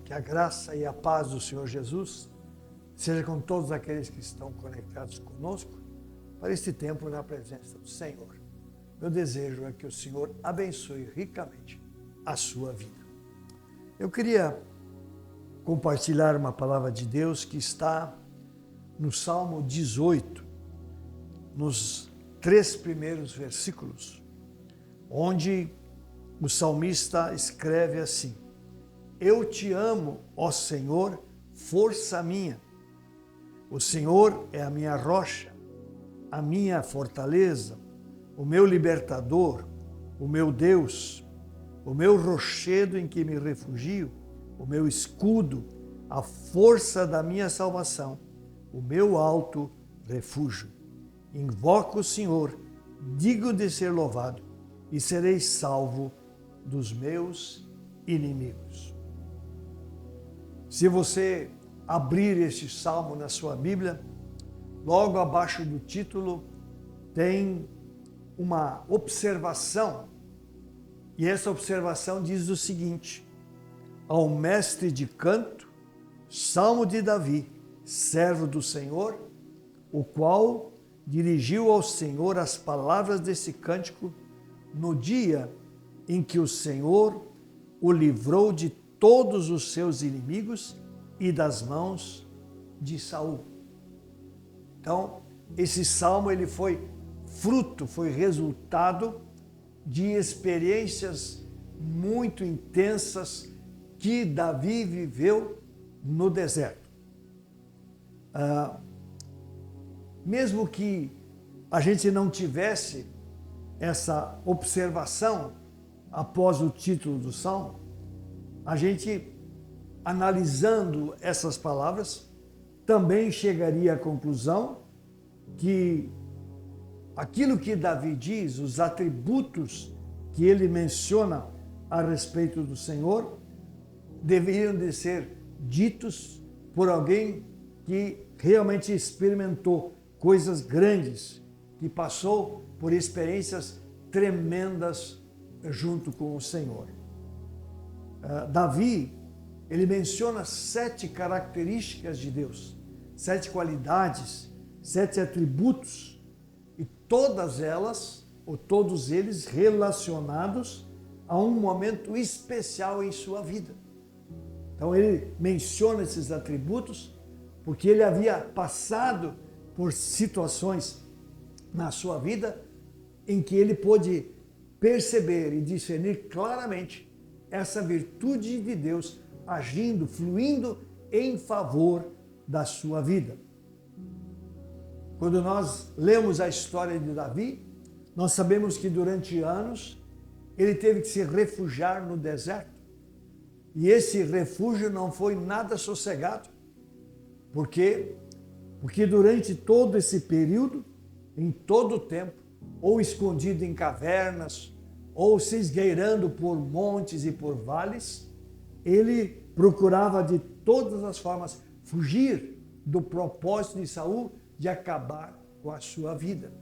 Que a graça e a paz do Senhor Jesus seja com todos aqueles que estão conectados conosco para este tempo na presença do Senhor. Meu desejo é que o Senhor abençoe ricamente a sua vida. Eu queria compartilhar uma palavra de Deus que está no Salmo 18, nos 3 primeiros versículos, onde o salmista escreve assim: Eu te amo, ó Senhor, força minha. O Senhor é a minha rocha, a minha fortaleza, o meu libertador, o meu Deus, o meu rochedo em que me refugio, o meu escudo, a força da minha salvação, o meu alto refúgio. Invoco o Senhor, digno de ser louvado, e serei salvo dos meus inimigos. Se você abrir este salmo na sua Bíblia, logo abaixo do título tem uma observação, e essa observação diz o seguinte: ao mestre de canto, salmo de Davi, servo do Senhor, o qual dirigiu ao Senhor as palavras desse cântico no dia em que o Senhor o livrou de todos os seus inimigos e das mãos de Saul. Então, esse salmo ele foi fruto, foi resultado de experiências muito intensas que Davi viveu no deserto. Mesmo que a gente não tivesse essa observação após o título do salmo, a gente, analisando essas palavras, também chegaria à conclusão que aquilo que Davi diz, os atributos que ele menciona a respeito do Senhor, deveriam de ser ditos por alguém que realmente experimentou coisas grandes, que passou por experiências tremendas junto com o Senhor. Davi, ele menciona 7 características de Deus, 7 qualidades, 7 atributos, e todas elas, ou todos eles, relacionados a um momento especial em sua vida. Então ele menciona esses atributos porque ele havia passado por situações na sua vida em que ele pôde perceber e discernir claramente essa virtude de Deus agindo, fluindo em favor da sua vida. Quando nós lemos a história de Davi, nós sabemos que durante anos ele teve que se refugiar no deserto. E esse refúgio não foi nada sossegado. Por quê? Porque durante todo esse período, em todo o tempo, ou escondido em cavernas, ou se esgueirando por montes e por vales, ele procurava de todas as formas fugir do propósito de Saul de acabar com a sua vida.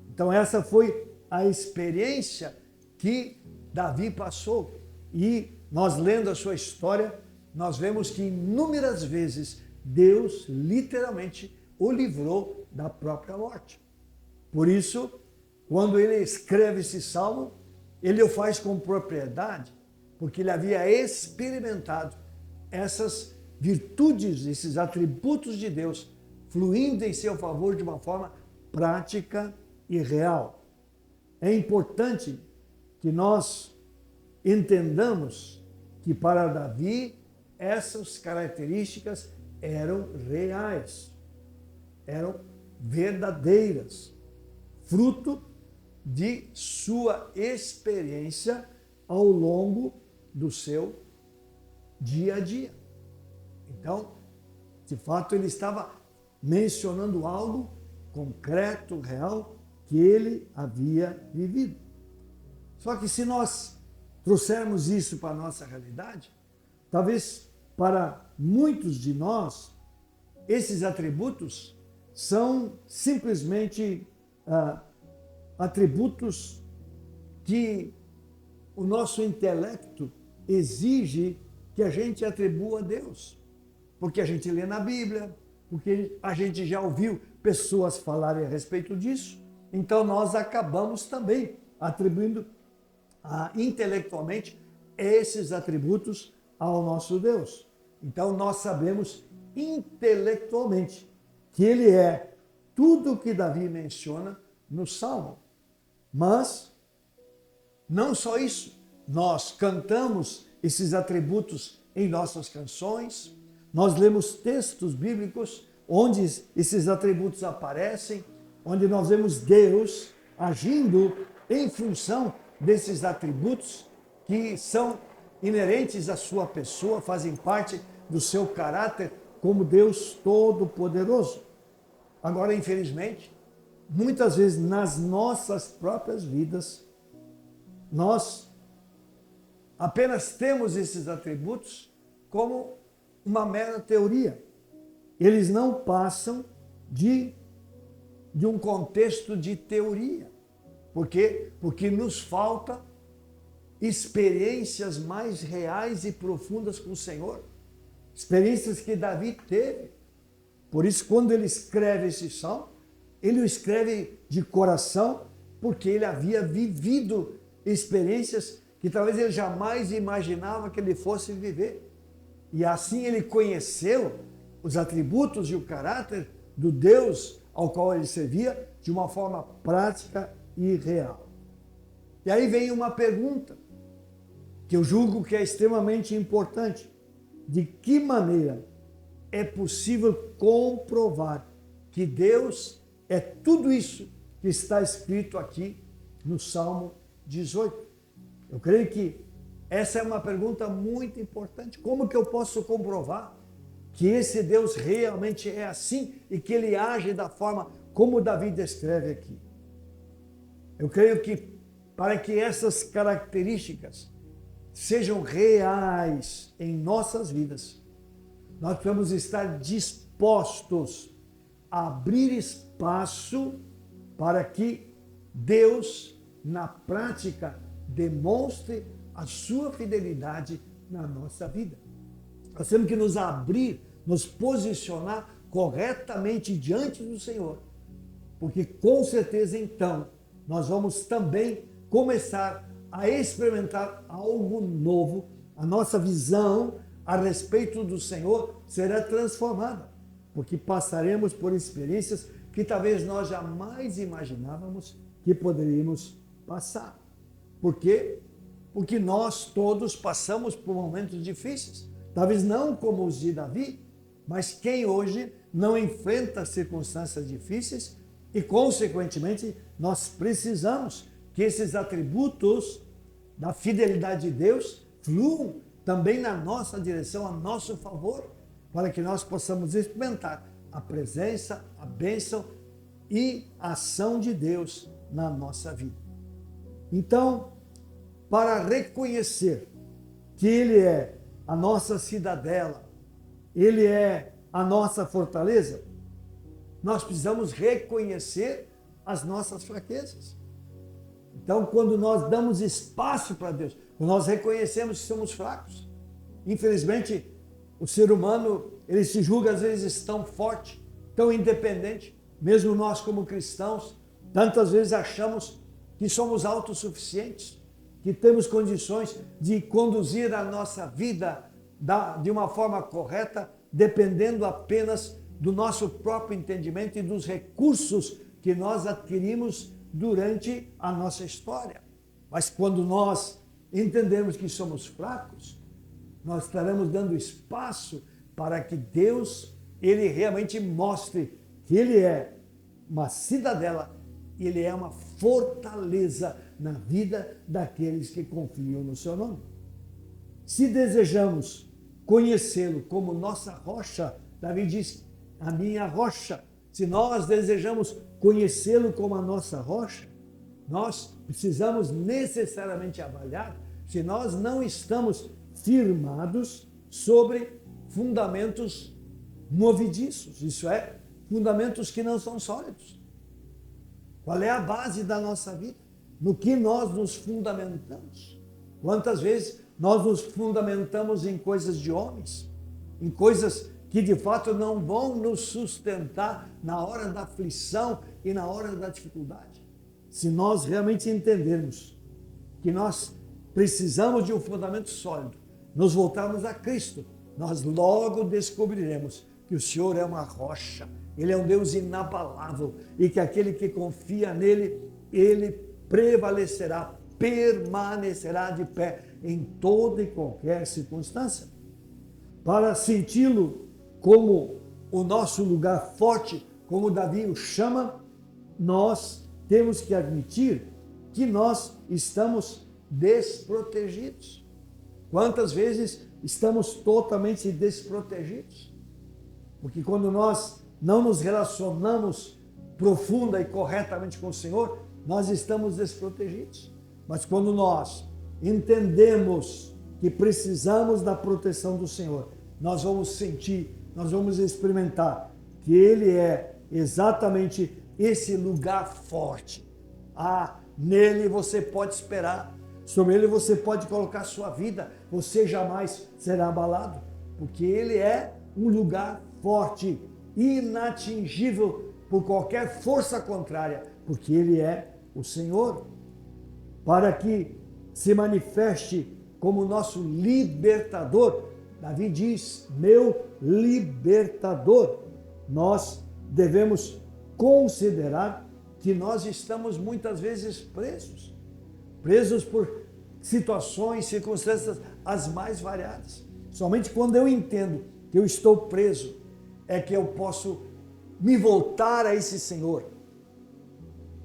Então essa foi a experiência que Davi passou. E nós lendo a sua história, nós vemos que inúmeras vezes Deus literalmente o livrou da própria morte. Por isso, quando ele escreve esse salmo, ele o faz com propriedade, porque ele havia experimentado essas virtudes, esses atributos de Deus, fluindo em seu favor de uma forma prática e real. É importante que nós entendamos que para Davi essas características eram reais, eram verdadeiras, fruto de sua experiência ao longo do seu dia a dia. Então, de fato, ele estava mencionando algo concreto, real, que ele havia vivido. Só que se nós trouxermos isso para a nossa realidade, talvez para muitos de nós, esses atributos são simplesmente atributos que o nosso intelecto exige que a gente atribua a Deus. Porque a gente lê na Bíblia, porque a gente já ouviu pessoas falarem a respeito disso. Então nós acabamos também atribuindo intelectualmente esses atributos ao nosso Deus. Então nós sabemos intelectualmente que ele é tudo o que Davi menciona no Salmo. Mas não só isso, nós cantamos esses atributos em nossas canções, nós lemos textos bíblicos onde esses atributos aparecem, onde nós vemos Deus agindo em função desses atributos que são inerentes à sua pessoa, fazem parte do seu caráter como Deus Todo-Poderoso. Agora, infelizmente, muitas vezes nas nossas próprias vidas, nós apenas temos esses atributos como uma mera teoria. Eles não passam de um contexto de teoria. Por quê? Porque nos falta experiências mais reais e profundas com o Senhor. Experiências que Davi teve. Por isso, quando ele escreve esse salmo, ele o escreve de coração, porque ele havia vivido experiências que talvez ele jamais imaginava que ele fosse viver. E assim ele conheceu os atributos e o caráter do Deus ao qual ele servia de uma forma prática e real. E aí vem uma pergunta que eu julgo que é extremamente importante. De que maneira é possível comprovar que Deus é tudo isso que está escrito aqui no Salmo 18? Eu creio que essa é uma pergunta muito importante. Como que eu posso comprovar que esse Deus realmente é assim e que ele age da forma como Davi descreve aqui? Eu creio que para que essas características sejam reais em nossas vidas, nós precisamos estar dispostos a abrir espaço para que Deus, na prática, demonstre a sua fidelidade na nossa vida. Nós temos que nos abrir, nos posicionar corretamente diante do Senhor, porque com certeza então nós vamos também começar a experimentar algo novo, a nossa visão a respeito do Senhor será transformada, porque passaremos por experiências que talvez nós jamais imaginávamos que poderíamos passar. Por quê? Porque nós todos passamos por momentos difíceis, talvez não como os de Davi, mas quem hoje não enfrenta circunstâncias difíceis e, consequentemente, nós precisamos que esses atributos da fidelidade de Deus fluam também na nossa direção, a nosso favor, para que nós possamos experimentar a presença, a bênção e a ação de Deus na nossa vida. Então, para reconhecer que Ele é a nossa cidadela, Ele é a nossa fortaleza, nós precisamos reconhecer as nossas fraquezas. Então, quando nós damos espaço para Deus, quando nós reconhecemos que somos fracos, infelizmente, o ser humano, ele se julga às vezes tão forte, tão independente, mesmo nós como cristãos, tantas vezes achamos que somos autossuficientes, que temos condições de conduzir a nossa vida de uma forma correta, dependendo apenas do nosso próprio entendimento e dos recursos que nós adquirimos durante a nossa história. Mas quando nós entendemos que somos fracos, nós estaremos dando espaço para que Deus, Ele realmente mostre que Ele é uma cidadela e Ele é uma fortaleza na vida daqueles que confiam no seu nome. Se desejamos conhecê-lo como nossa rocha, Davi diz, a minha rocha. Se nós desejamos conhecê-lo como a nossa rocha, nós precisamos necessariamente avaliar se nós não estamos firmados sobre fundamentos movediços, isso é, fundamentos que não são sólidos. Qual é a base da nossa vida? No que nós nos fundamentamos? Quantas vezes nós nos fundamentamos em coisas de homens, em coisas que de fato não vão nos sustentar na hora da aflição e na hora da dificuldade. Se nós realmente entendermos que nós precisamos de um fundamento sólido, nos voltarmos a Cristo, nós logo descobriremos que o Senhor é uma rocha, Ele é um Deus inabalável e que aquele que confia nele, ele prevalecerá, permanecerá de pé em toda e qualquer circunstância. Para senti-lo como o nosso lugar forte, como Davi o chama, nós temos que admitir que nós estamos desprotegidos. Quantas vezes estamos totalmente desprotegidos? Porque quando nós não nos relacionamos profunda e corretamente com o Senhor, nós estamos desprotegidos. Mas quando nós entendemos que precisamos da proteção do Senhor, nós vamos sentir, nós vamos experimentar que Ele é exatamente esse lugar forte. Nele você pode esperar, sobre Ele você pode colocar sua vida, você jamais será abalado, porque Ele é um lugar forte, inatingível por qualquer força contrária, porque Ele é o Senhor. Para que se manifeste como nosso libertador, Davi diz, meu libertador. Nós devemos considerar que nós estamos muitas vezes presos por situações, circunstâncias as mais variadas. Somente quando eu entendo que eu estou preso, é que eu posso me voltar a esse Senhor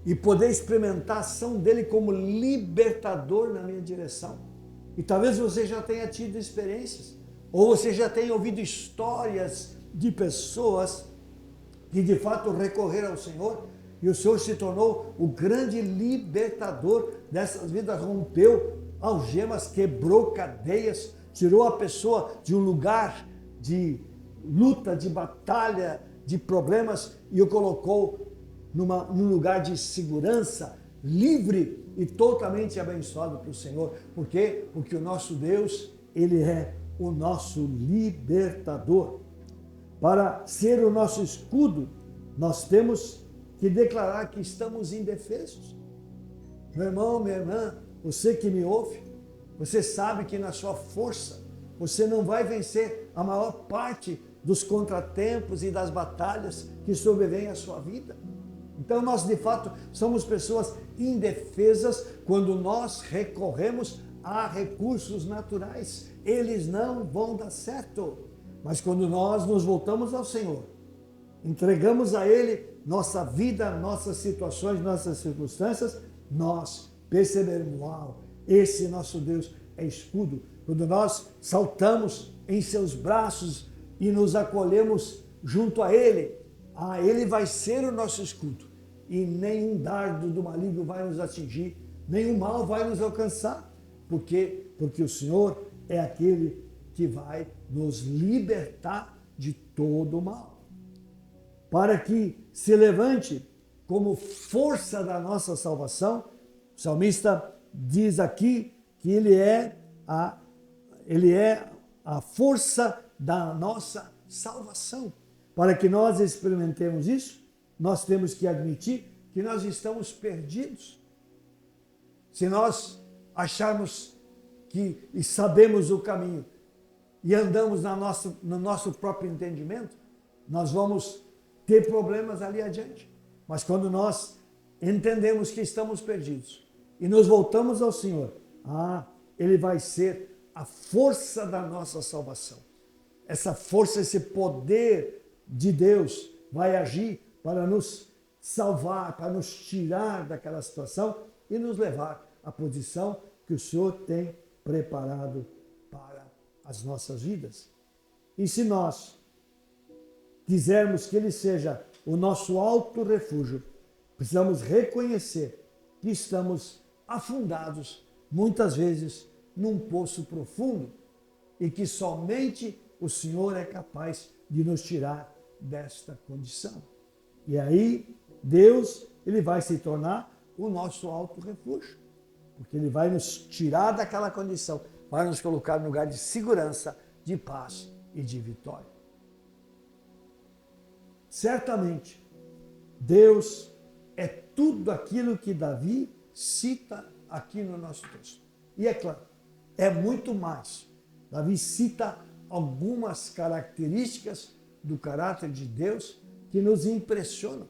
e poder experimentar a ação dele como libertador na minha direção. E talvez você já tenha tido experiências, ou você já tenha ouvido histórias de pessoas que de fato recorreram ao Senhor, e o Senhor se tornou o grande libertador dessas vidas, rompeu algemas, quebrou cadeias, tirou a pessoa de um lugar de luta, de batalha, de problemas e o colocou num lugar de segurança, livre e totalmente abençoado pelo Senhor. Por quê? Porque o nosso Deus, Ele é o nosso libertador. Para ser o nosso escudo, nós temos que declarar que estamos indefesos. Meu irmão, minha irmã, você que me ouve, você sabe que na sua força você não vai vencer a maior parte dos contratempos e das batalhas que sobrevêm à sua vida. Então nós de fato somos pessoas indefesas quando nós recorremos a recursos naturais. Eles não vão dar certo. Mas quando nós nos voltamos ao Senhor, entregamos a Ele nossa vida, nossas situações, nossas circunstâncias, nós perceberemos, uau, esse nosso Deus é escudo. Quando nós saltamos em seus braços e nos acolhemos junto a Ele, Ele vai ser o nosso escudo. E nenhum dardo do maligno vai nos atingir, nenhum mal vai nos alcançar. Por quê? Porque o Senhor é aquele que vai nos libertar de todo o mal. Para que se levante como força da nossa salvação, o salmista diz aqui que ele é a força da nossa salvação. Para que nós experimentemos isso, nós temos que admitir que nós estamos perdidos. Se nós acharmos que e sabemos o caminho e andamos no nosso próprio entendimento, nós vamos ter problemas ali adiante. Mas quando nós entendemos que estamos perdidos e nos voltamos ao Senhor, Ele vai ser a força da nossa salvação. Essa força, esse poder de Deus vai agir para nos salvar, para nos tirar daquela situação e nos levar à posição que o Senhor tem preparado para as nossas vidas. E se nós quisermos que Ele seja o nosso alto refúgio, precisamos reconhecer que estamos afundados, muitas vezes, num poço profundo e que somente o Senhor é capaz de nos tirar desta condição. E aí, Deus, Ele vai se tornar o nosso alto refúgio, porque Ele vai nos tirar daquela condição, vai nos colocar no lugar de segurança, de paz e de vitória. Certamente, Deus é tudo aquilo que Davi cita aqui no nosso texto. E é claro, é muito mais. Davi cita algumas características do caráter de Deus que nos impressionam.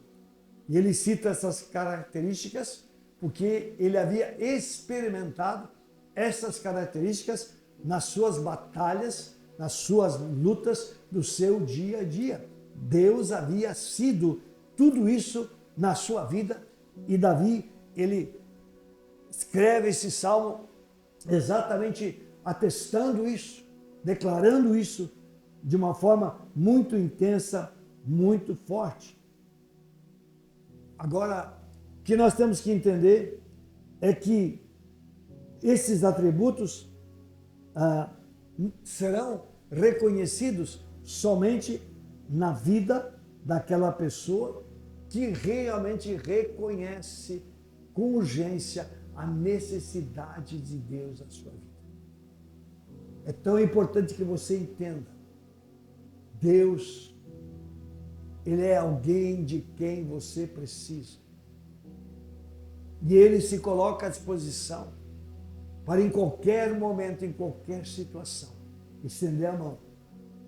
E ele cita essas características porque ele havia experimentado essas características nas suas batalhas, nas suas lutas do seu dia a dia. Deus havia sido tudo isso na sua vida e Davi, ele escreve esse salmo exatamente atestando isso, declarando isso de uma forma muito intensa, muito forte. Agora, o que nós temos que entender é que esses atributos serão reconhecidos somente na vida daquela pessoa que realmente reconhece com urgência a necessidade de Deus na sua vida. É tão importante que você entenda. Deus, Ele é alguém de quem você precisa. E Ele se coloca à disposição para em qualquer momento, em qualquer situação, estender a mão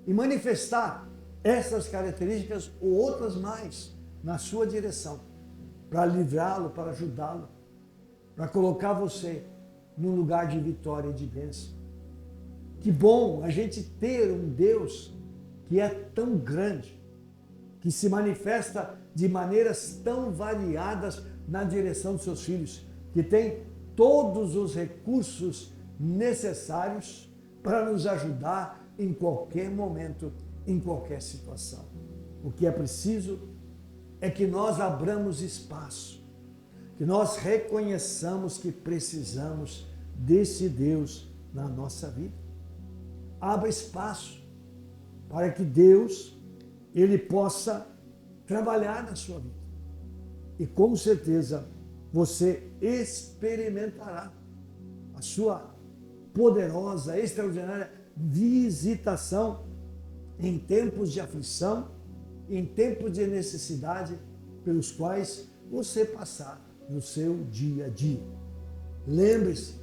e manifestar essas características ou outras mais na sua direção, para livrá-lo, para ajudá-lo, para colocar você num lugar de vitória e de bênção. Que bom a gente ter um Deus que é tão grande, que se manifesta de maneiras tão variadas na direção dos seus filhos, que tem todos os recursos necessários para nos ajudar em qualquer momento, em qualquer situação. O que é preciso é que nós abramos espaço, que nós reconheçamos que precisamos desse Deus na nossa vida. Abra espaço para que Deus, Ele possa trabalhar na sua vida. E com certeza você experimentará a sua poderosa, extraordinária visitação em tempos de aflição, em tempos de necessidade pelos quais você passar no seu dia a dia. Lembre-se,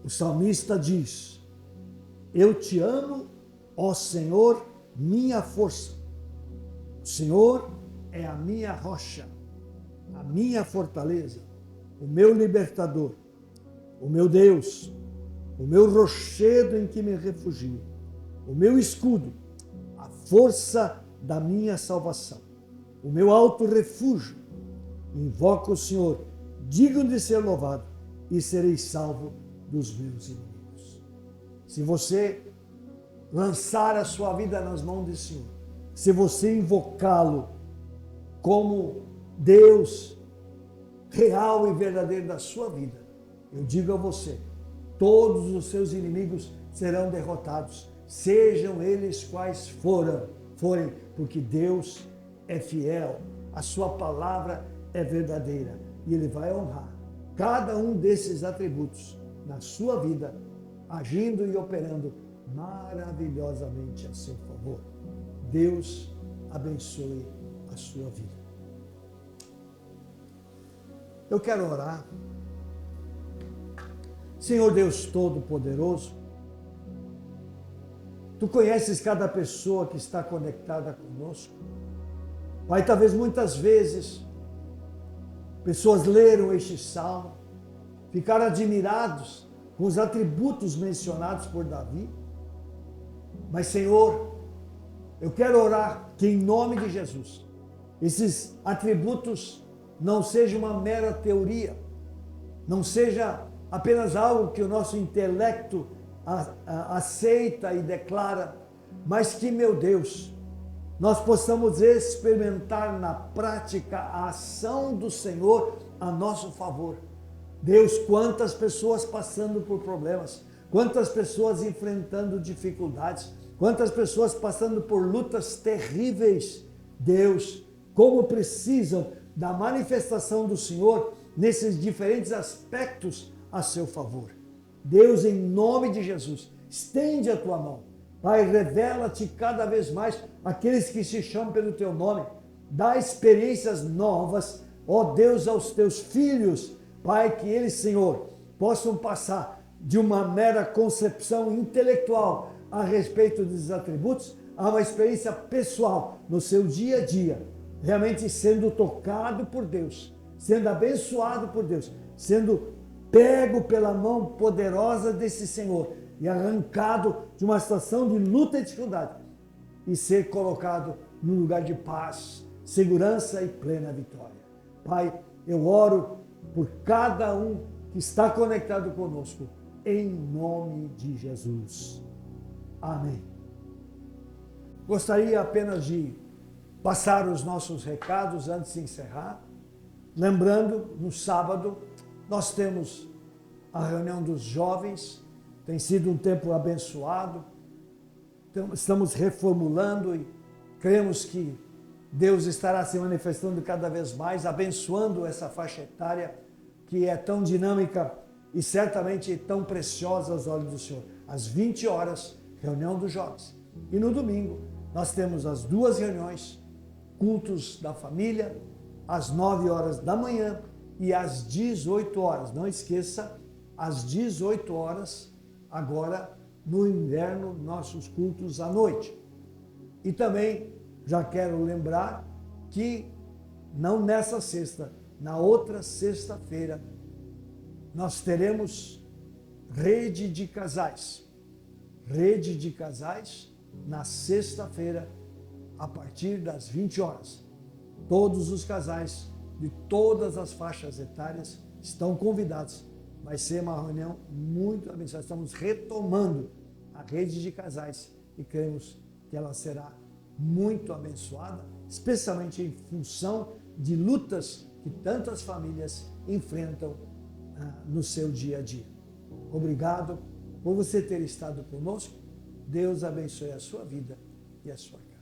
o salmista diz: eu te amo, ó Senhor, minha força. O Senhor é a minha rocha, a minha fortaleza, o meu libertador, o meu Deus, o meu rochedo em que me refugio, o meu escudo, a força da minha salvação, o meu alto refúgio. Invoco o Senhor, digno de ser louvado, e serei salvo dos meus inimigos. Se você lançar a sua vida nas mãos do Senhor, se você invocá-lo como Deus real e verdadeiro da sua vida, eu digo a você, todos os seus inimigos serão derrotados, sejam eles quais forem, porque Deus é fiel, a sua palavra é verdadeira e Ele vai honrar cada um desses atributos na sua vida, agindo e operando maravilhosamente a seu favor. Deus abençoe a sua vida. Eu quero orar. Senhor Deus Todo-Poderoso, Tu conheces cada pessoa que está conectada conosco. Pai, talvez muitas vezes pessoas leram este salmo, ficaram admirados com os atributos mencionados por Davi. Mas, Senhor, eu quero orar que em nome de Jesus, esses atributos não sejam uma mera teoria, não seja apenas algo que o nosso intelecto aceita e declara, mas que, meu Deus, nós possamos experimentar na prática a ação do Senhor a nosso favor. Deus, quantas pessoas passando por problemas, quantas pessoas enfrentando dificuldades, quantas pessoas passando por lutas terríveis. Deus, como precisam da manifestação do Senhor nesses diferentes aspectos a seu favor. Deus, em nome de Jesus, estende a tua mão. Pai, revela-te cada vez mais àqueles que se chamam pelo teu nome. Dá experiências novas, ó Deus, aos teus filhos. Pai, que eles, Senhor, possam passar de uma mera concepção intelectual a respeito dos atributos a uma experiência pessoal no seu dia a dia, realmente sendo tocado por Deus, sendo abençoado por Deus, sendo pego pela mão poderosa desse Senhor e arrancado de uma situação de luta e dificuldade e ser colocado num lugar de paz, segurança e plena vitória. Pai, eu oro por cada um que está conectado conosco, em nome de Jesus. Amém. Gostaria apenas de passar os nossos recados antes de encerrar. Lembrando, no sábado, nós temos a reunião dos jovens. Tem sido um tempo abençoado. Estamos reformulando e cremos que Deus estará se manifestando cada vez mais, abençoando essa faixa etária que é tão dinâmica e certamente tão preciosa aos olhos do Senhor. Às 20 horas, reunião dos jovens. E no domingo, nós temos as duas reuniões, cultos da família, às 9 horas da manhã e às 18 horas. Não esqueça, às 18 horas, agora no inverno, nossos cultos à noite. E também já quero lembrar que não nessa sexta, na outra sexta-feira, nós teremos rede de casais. Rede de casais na sexta-feira, a partir das 20 horas. Todos os casais de todas as faixas etárias estão convidados. Vai ser uma reunião muito abençoada. Estamos retomando a rede de casais e cremos que ela será muito abençoada, especialmente em função de lutas que tantas famílias enfrentam no seu dia a dia. Obrigado por você ter estado conosco. Deus abençoe a sua vida e a sua casa.